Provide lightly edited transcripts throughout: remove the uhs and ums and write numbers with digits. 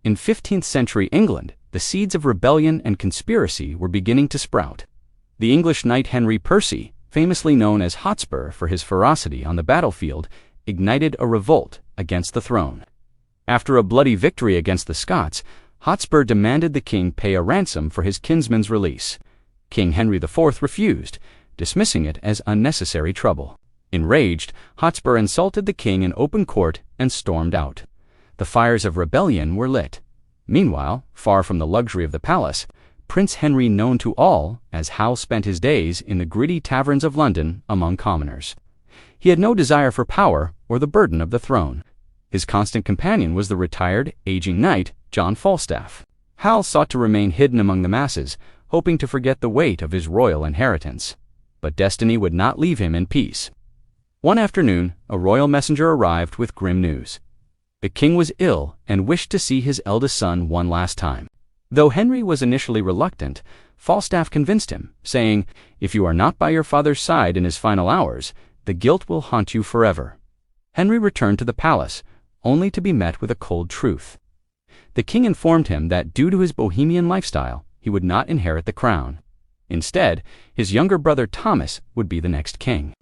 In 15th century England, the seeds of rebellion and conspiracy were beginning to sprout. The English knight Henry Percy, famously known as Hotspur for his ferocity on the battlefield, ignited a revolt against the throne. After a bloody victory against the Scots, Hotspur demanded the king pay a ransom for his kinsman's release. King Henry IV refused, dismissing it as unnecessary trouble. Enraged, Hotspur insulted the king in open court and stormed out. The fires of rebellion were lit. Meanwhile, far from the luxury of the palace, Prince Henry, known to all as Hal, spent his days in the gritty taverns of London among commoners. He had no desire for power or the burden of the throne. His constant companion was the retired, aging knight, John Falstaff. Hal sought to remain hidden among the masses, hoping to forget the weight of his royal inheritance. But destiny would not leave him in peace. One afternoon, a royal messenger arrived with grim news. The king was ill and wished to see his eldest son one last time. Though Henry was initially reluctant, Falstaff convinced him, saying, "If you are not by your father's side in his final hours, the guilt will haunt you forever." Henry returned to the palace, only to be met with a cold truth. The king informed him that due to his bohemian lifestyle, he would not inherit the crown. Instead, his younger brother Thomas would be the next king.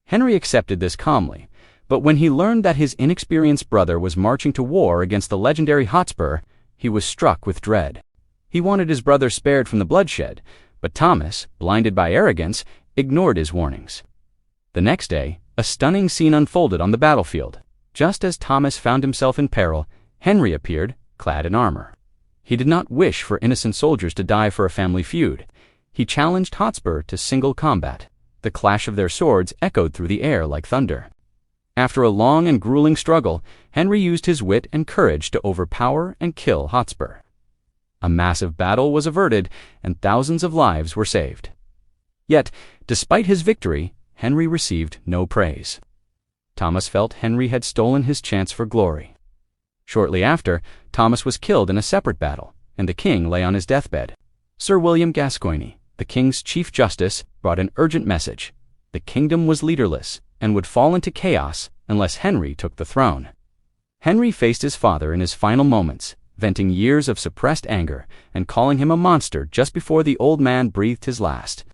Henry accepted this calmly, but when he learned that his inexperienced brother was marching to war against the legendary Hotspur, he was struck with dread. He wanted his brother spared from the bloodshed, but Thomas, blinded by arrogance, ignored his warnings. The next day, a stunning scene unfolded on the battlefield. Just as Thomas found himself in peril, Henry appeared, clad in armor. He did not wish for innocent soldiers to die for a family feud. He challenged Hotspur to single combat. The clash of their swords echoed through the air like thunder. After a long and grueling struggle, Henry used his wit and courage to overpower and kill Hotspur. A massive battle was averted, and thousands of lives were saved. Yet, despite his victory, Henry received no praise. Thomas felt Henry had stolen his chance for glory. Shortly after, Thomas was killed in a separate battle, and the king lay on his deathbed. Sir William Gascoigne, the king's chief justice, brought an urgent message. The kingdom was leaderless and would fall into chaos unless Henry took the throne. Henry faced his father in his final moments, venting years of suppressed anger and calling him a monster just before the old man breathed his last.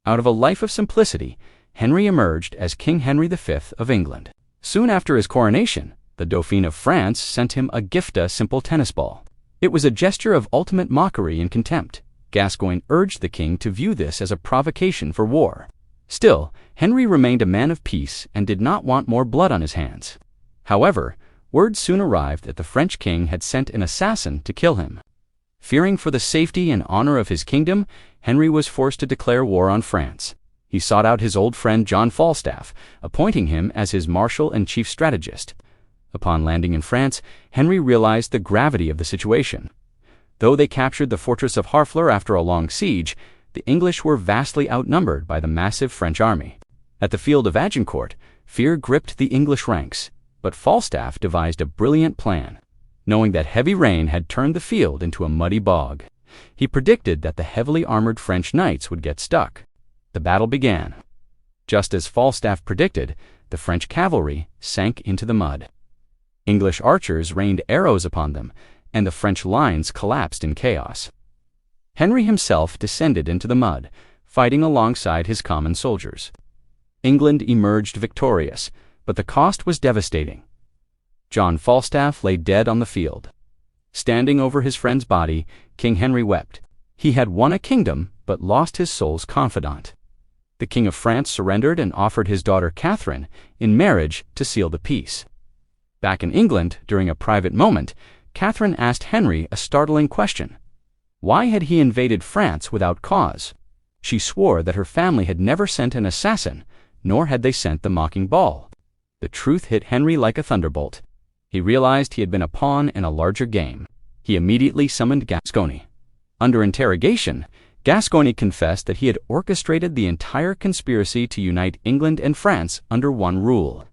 Out of a life of simplicity, Henry emerged as King Henry V of England. Soon after his coronation, the Dauphin of France sent him a gifta simple tennis ball. It was a gesture of ultimate mockery and contempt. Gascoigne urged the king to view this as a provocation for war. Still, Henry remained a man of peace and did not want more blood on his hands. However, word soon arrived that the French king had sent an assassin to kill him. Fearing for the safety and honor of his kingdom, Henry was forced to declare war on France. He sought out his old friend John Falstaff, appointing him as his marshal and chief strategist. Upon landing in France, Henry realized the gravity of the situation. Though they captured the fortress of Harfleur after a long siege, the English were vastly outnumbered by the massive French army. At the field of Agincourt, fear gripped the English ranks, but Falstaff devised a brilliant plan. Knowing that heavy rain had turned the field into a muddy bog, he predicted that the heavily armored French knights would get stuck. The battle began. Just as Falstaff predicted, the French cavalry sank into the mud. English archers rained arrows upon them, and the French lines collapsed in chaos. Henry himself descended into the mud, fighting alongside his common soldiers. England emerged victorious, but the cost was devastating. John Falstaff lay dead on the field. Standing over his friend's body, King Henry wept. He had won a kingdom, but lost his soul's confidant. The King of France surrendered and offered his daughter Catherine in marriage to seal the peace. Back in England, during a private moment, Catherine asked Henry a startling question. Why had he invaded France without cause? She swore that her family had never sent an assassin, nor had they sent the mocking ball. The truth hit Henry like a thunderbolt. He realized he had been a pawn in a larger game. He immediately summoned Gascoigne. Under interrogation, Gascoigne confessed that he had orchestrated the entire conspiracy to unite England and France under one rule.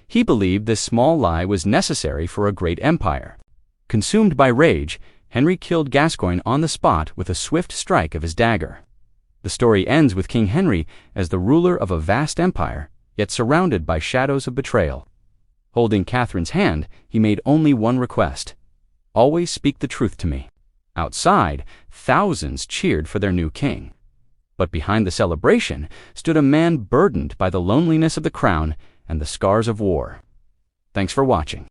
He believed this small lie was necessary for a great empire. Consumed by rage, Henry killed Gascoigne on the spot with a swift strike of his dagger. The story ends with King Henry as the ruler of a vast empire, yet surrounded by shadows of betrayal. Holding Catherine's hand, he made only one request: Always speak the truth to me." Outside, thousands cheered for their new king. But behind the celebration stood a man burdened by the loneliness of the crown and the scars of war. Thanks for watching.